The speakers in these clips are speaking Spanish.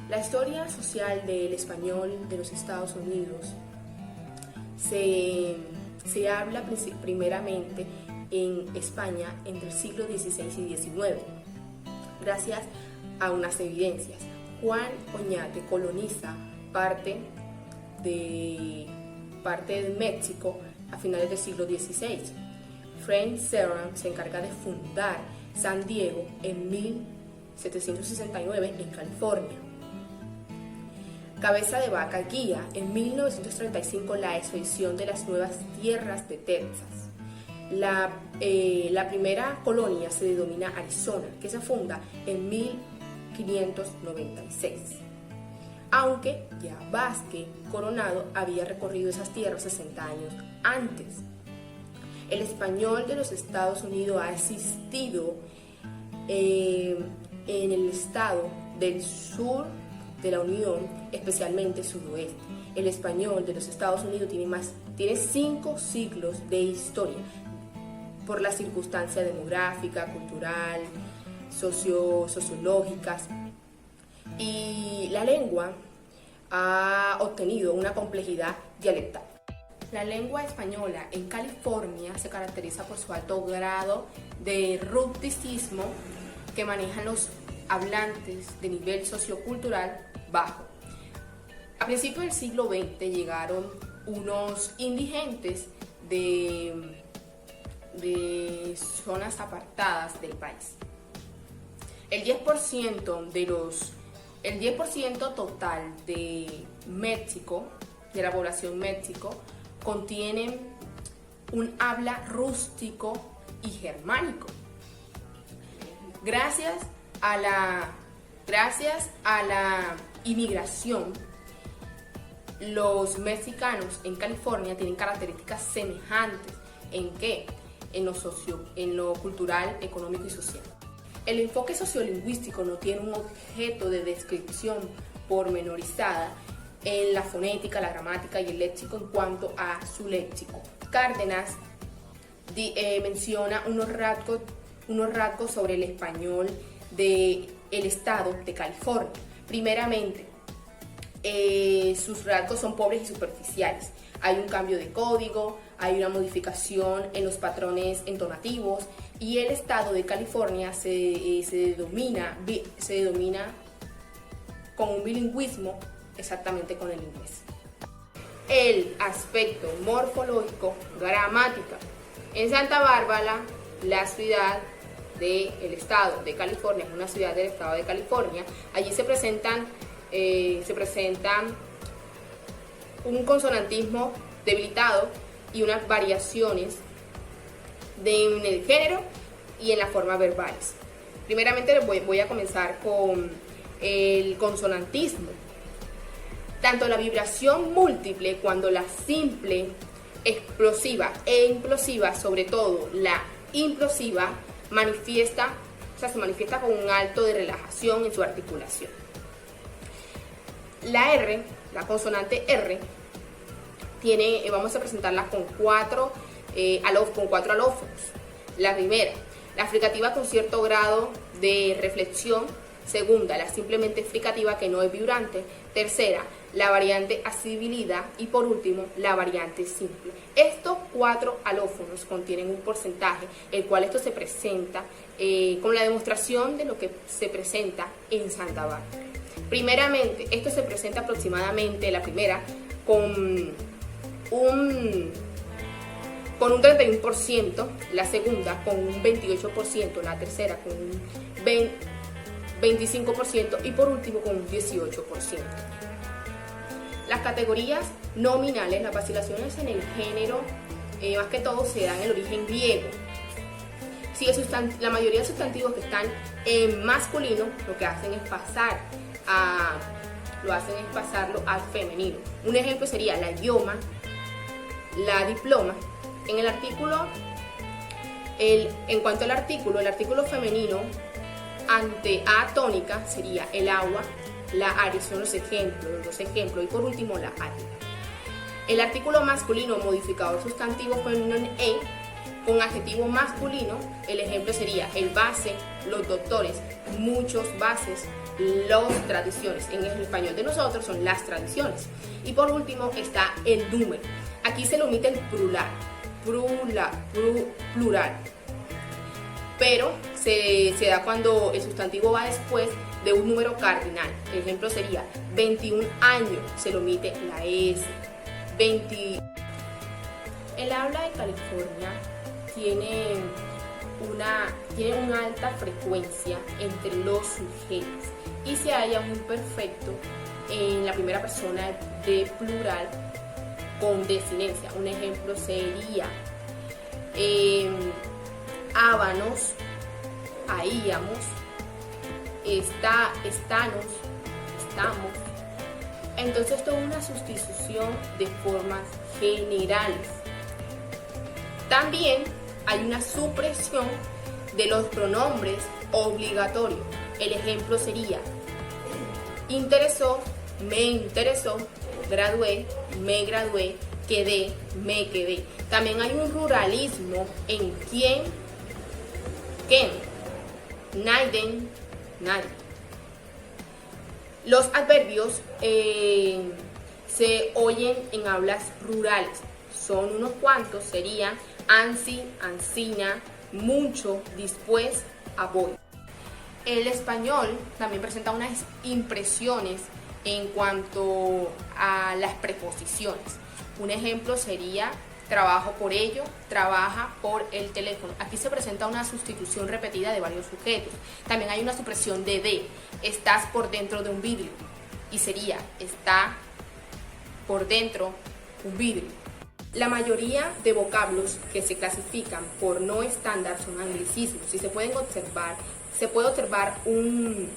La historia social del español de los Estados Unidos se habla primeramente en España entre el siglo XVI y XIX, gracias a unas evidencias. Juan Oñate coloniza parte de México a finales del siglo XVI. Frank Serra se encarga de fundar San Diego en 1769 en California. Cabeza de Vaca guía en 1935 la expedición de las nuevas tierras de Texas. La primera colonia se denomina Arizona, que se funda en 1596. Aunque ya Vázquez Coronado había recorrido esas tierras 60 años antes. El español de los Estados Unidos ha existido en el estado del sur de la Unión, especialmente sudoeste. El español de los Estados Unidos tiene 5 siglos de historia por las circunstancias demográficas, cultural, sociológicas, y la lengua ha obtenido una complejidad dialectal. La lengua española en California se caracteriza por su alto grado de rusticismo que manejan los hablantes de nivel sociocultural bajo. A principios del siglo XX llegaron unos indigentes de zonas apartadas del país. El 10% total de México, de la población México, contienen un habla rústico y germánico. Gracias a la inmigración, los mexicanos en California tienen características semejantes. ¿En qué? En lo cultural, económico y social. El enfoque sociolingüístico no tiene un objeto de descripción pormenorizada en la fonética, la gramática y el léxico en cuanto a su léxico. Cárdenas menciona unos rasgos sobre el español del estado de California. Primeramente, sus rasgos son pobres y superficiales. Hay un cambio de código, hay una modificación en los patrones entonativos y el estado de California se denomina con un bilingüismo exactamente con el inglés. El aspecto morfológico, gramática. En Santa Bárbara, la ciudad del estado de California, es una ciudad del estado de California, allí se presentan un consonantismo debilitado y unas variaciones en el género y en la forma verbales. Primeramente voy a comenzar con el consonantismo. Tanto la vibración múltiple cuando la simple, explosiva e implosiva, sobre todo la implosiva, se manifiesta con un alto de relajación en su articulación. La R, la consonante R, vamos a presentarla con cuatro alófonos. La primera, la fricativa con cierto grado de reflexión. Segunda, la simplemente fricativa que no es vibrante. Tercera, la variante asibilida. Y por último, la variante simple. Estos 4 alófonos contienen un porcentaje, el cual esto se presenta con la demostración de lo que se presenta en Santa Bárbara. Primeramente, esto se presenta aproximadamente, la primera, con un 31%, la segunda con un 28%, la tercera con un 25% y por último con un 18%. Las categorías nominales, las vacilaciones en el género, más que todo se dan en el origen griego. Si la mayoría de sustantivos que están en masculino, lo que hacen es pasarlo al femenino. Un ejemplo sería la idioma, la diploma. En cuanto al artículo, el artículo femenino ante A tónica sería el agua, la Ari, son los ejemplos, y por último la Ari. El artículo masculino modificador sustantivo femenino en E, con adjetivo masculino, el ejemplo sería el base, los doctores, muchos bases, las tradiciones. En el español de nosotros son las tradiciones. Y por último está el número. Aquí se le omite el plural. Pero se da cuando el sustantivo va después de un número cardinal. El ejemplo sería 21 años, se le omite la S. 20. El habla de California tiene una alta frecuencia entre los sujetos y se halla un imperfecto en la primera persona de plural con desinencia. Un ejemplo sería ábanos, aíamos, estamos. Entonces, esto es una sustitución de formas generales. También hay una supresión de los pronombres obligatorios. El ejemplo sería interesó, me interesó, gradué, me gradué, quedé, me quedé. También hay un ruralismo en quién, nadie. Los adverbios se oyen en hablas rurales. Son unos cuantos, serían ansi, ansina, mucho, después, a voy. El español también presenta unas impresiones en cuanto a las preposiciones. Un ejemplo sería trabajo por ello, trabaja por el teléfono. Aquí se presenta una sustitución repetida de varios sujetos. También hay una supresión de. Estás por dentro de un vidrio. Y sería está por dentro un vidrio. La mayoría de vocablos que se clasifican por no estándar son anglicismos y se puede observar un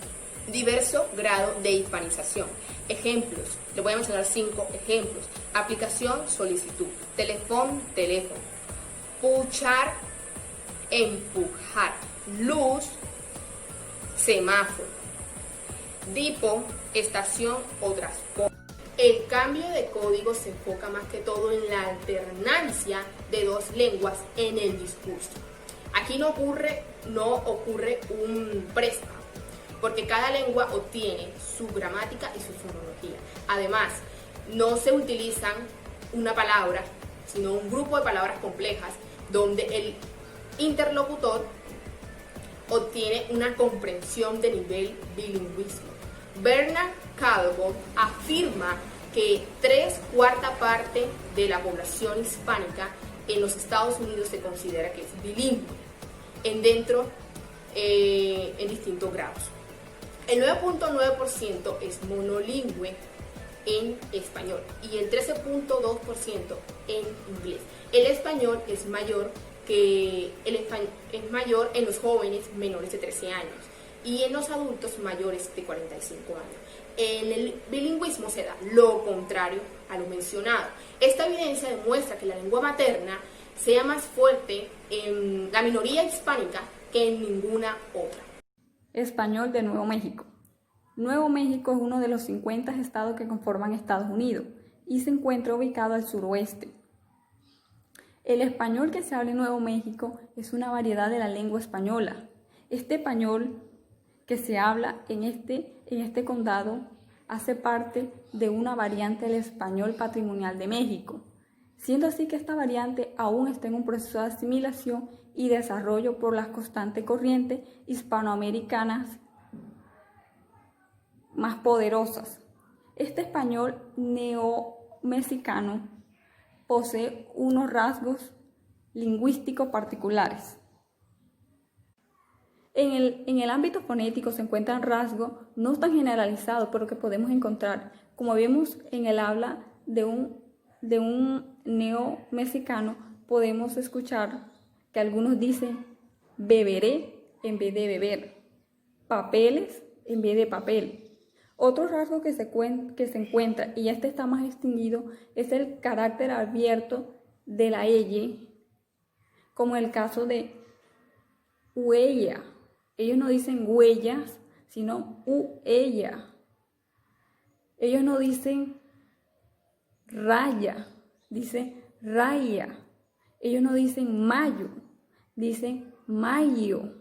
diverso grado de hispanización. Ejemplos, les voy a mencionar 5 ejemplos. Aplicación, solicitud. Teléfono, puchar, empujar. Luz, semáforo. Dipo, estación o transporte. El cambio de código se enfoca más que todo en la alternancia de dos lenguas en el discurso. Aquí no ocurre un préstamo, porque cada lengua obtiene su gramática y su fonología. Además, no se utilizan una palabra, sino un grupo de palabras complejas donde el interlocutor obtiene una comprensión de nivel bilingüismo. Bernard Calvo afirma que 3/4 parte de la población hispánica en los Estados Unidos se considera que es bilingüe en distintos grados. El 9.9% es monolingüe en español y el 13.2% en inglés. El español es mayor en los jóvenes menores de 13 años y en los adultos mayores de 45 años. En el bilingüismo se da lo contrario a lo mencionado. Esta evidencia demuestra que la lengua materna sea más fuerte en la minoría hispánica que en ninguna otra. Español de Nuevo México. Nuevo México es uno de los 50 estados que conforman Estados Unidos y se encuentra ubicado al suroeste. El español que se habla en Nuevo México es una variedad de la lengua española. Este español que se habla en este condado hace parte de una variante del español patrimonial de México, siendo así que esta variante aún está en un proceso de asimilación y desarrollo por las constantes corrientes hispanoamericanas más poderosas. Este español neomexicano posee unos rasgos lingüísticos particulares. En el ámbito fonético se encuentran rasgos no tan generalizados, pero que podemos encontrar, como vemos en el habla de un neomexicano, podemos escuchar que algunos dicen beberé en vez de beber, papeles en vez de papel. Otro rasgo que se encuentra, y este está más extinguido, es el carácter abierto de la ella, como en el caso de huella. Ellos no dicen huellas, sino ella. Ellos no dicen raya, dicen raya. Ellos no dicen mayo, dicen mayo.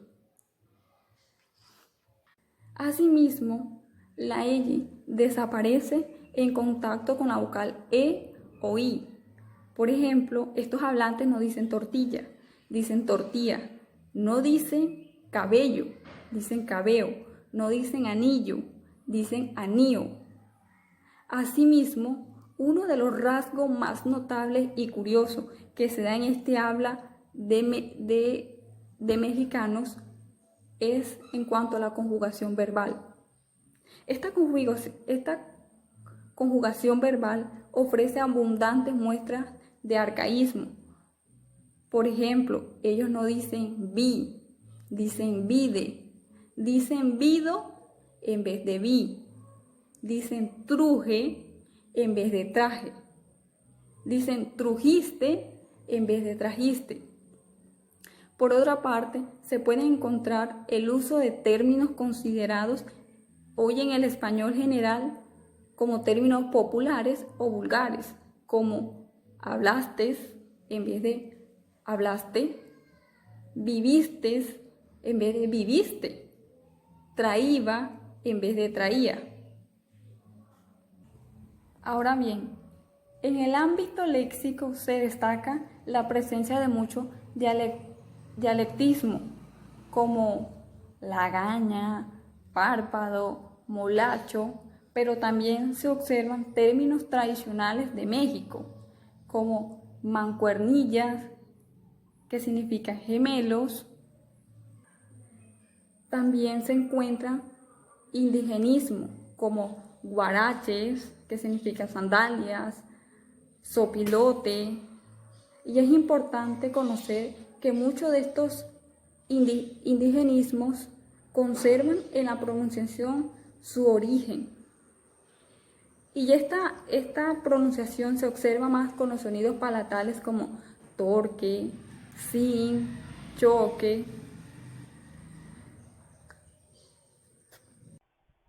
Asimismo, la L desaparece en contacto con la vocal E o I. Por ejemplo, estos hablantes no dicen tortilla, dicen tortilla, no dicen cabello, dicen cabeo, no dicen anillo, dicen anillo. Asimismo, uno de los rasgos más notables y curiosos que se da en este habla de mexicanos es en cuanto a la conjugación verbal. Esta conjugación verbal ofrece abundantes muestras de arcaísmo. Por ejemplo, ellos no dicen vi, dicen vide, dicen vido en vez de vi, dicen truje en vez de traje, dicen trujiste en vez de trajiste. Por otra parte, se puede encontrar el uso de términos considerados hoy en el español general como términos populares o vulgares, como hablaste en vez de hablaste, viviste en vez de viviste, traía en vez de traía. Ahora bien, en el ámbito léxico se destaca la presencia de mucho dialectismo, como lagaña, párpado, molacho, pero también se observan términos tradicionales de México, como mancuernillas, que significa gemelos. También se encuentra indigenismo, como guaraches, que significa sandalias, sopilote. Y es importante conocer que muchos de estos indigenismos conservan en la pronunciación su origen. Y esta pronunciación se observa más con los sonidos palatales como torque, sin, choque.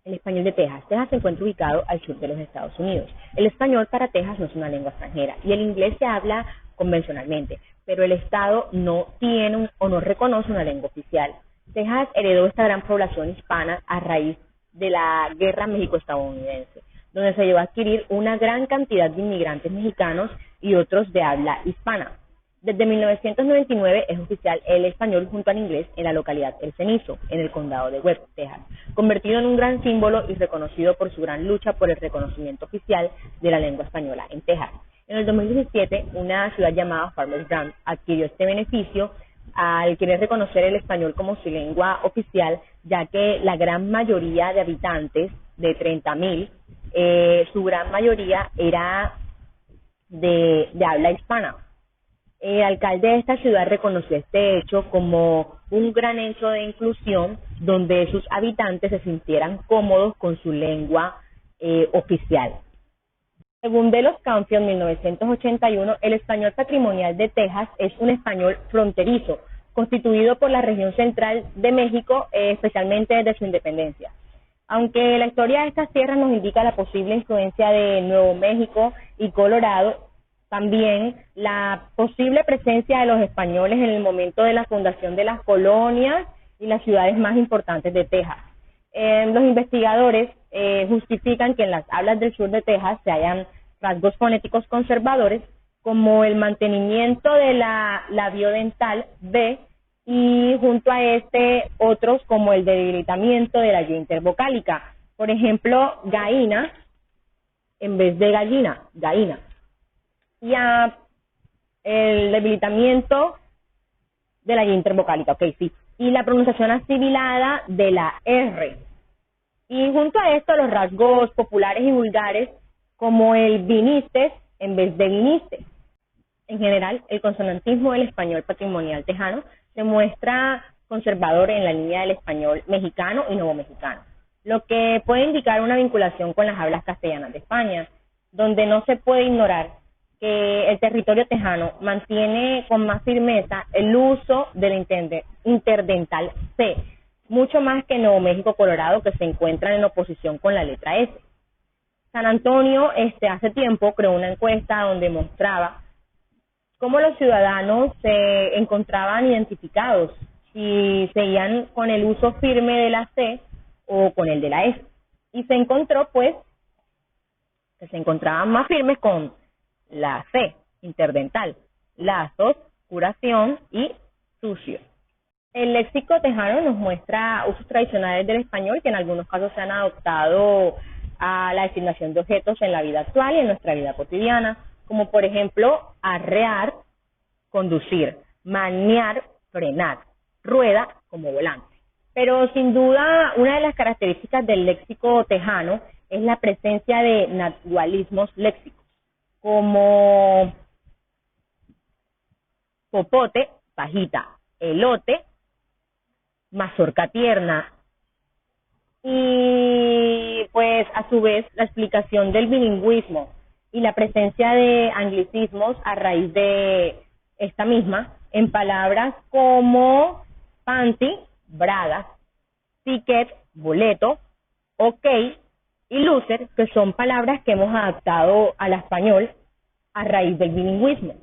El español de Texas. Texas se encuentra ubicado al sur de los Estados Unidos. El español para Texas no es una lengua extranjera y el inglés se habla convencionalmente, pero el estado no tiene o no reconoce una lengua oficial. Texas heredó esta gran población hispana a raíz de la Guerra México-estadounidense, donde se llevó a adquirir una gran cantidad de inmigrantes mexicanos y otros de habla hispana. Desde 1999 es oficial el español junto al inglés en la localidad El Cenizo, en el condado de Webb, Texas, convertido en un gran símbolo y reconocido por su gran lucha por el reconocimiento oficial de la lengua española en Texas. En el 2017, una ciudad llamada Farmers Branch adquirió este beneficio al querer reconocer el español como su lengua oficial, ya que la gran mayoría de habitantes, de 30,000, su gran mayoría era de habla hispana. El alcalde de esta ciudad reconoció este hecho como un gran hecho de inclusión donde sus habitantes se sintieran cómodos con su lengua oficial. Según De los Canfield, 1981, el español patrimonial de Texas es un español fronterizo, constituido por la región central de México, especialmente desde su independencia. Aunque la historia de estas tierras nos indica la posible influencia de Nuevo México y Colorado, también la posible presencia de los españoles en el momento de la fundación de las colonias y las ciudades más importantes de Texas. Los investigadores justifican que en las hablas del sur de Texas se hallan rasgos fonéticos conservadores como el mantenimiento de la labiodental B y junto a este otros como el debilitamiento de la Y intervocálica. Por ejemplo, gaína en vez de gallina, gaína. Y el debilitamiento de la Y intervocálica, ok, sí. Y la pronunciación asibilada de la R. Y junto a esto los rasgos populares y vulgares como el viniste en vez de viniste. En general, el consonantismo del español patrimonial tejano se muestra conservador en la línea del español mexicano y nuevo mexicano, lo que puede indicar una vinculación con las hablas castellanas de España, donde no se puede ignorar que el territorio tejano mantiene con más firmeza el uso del interdental C, mucho más que Nuevo México, Colorado, que se encuentran en oposición con la letra S. San Antonio hace tiempo creó una encuesta donde mostraba cómo los ciudadanos se encontraban identificados, si seguían con el uso firme de la C o con el de la S. Y se encontró, pues, que se encontraban más firmes con la C, interdental, lazos, curación y sucio. El léxico tejano nos muestra usos tradicionales del español que en algunos casos se han adoptado a la designación de objetos en la vida actual y en nuestra vida cotidiana, como por ejemplo arrear, conducir, maniar, frenar, rueda como volante. Pero sin duda una de las características del léxico tejano es la presencia de naturalismos léxicos, como popote, pajita, elote, mazorca tierna, y pues a su vez la explicación del bilingüismo y la presencia de anglicismos a raíz de esta misma en palabras como panty, bragas, ticket, boleto, ok y loser, que son palabras que hemos adaptado al español a raíz del bilingüismo.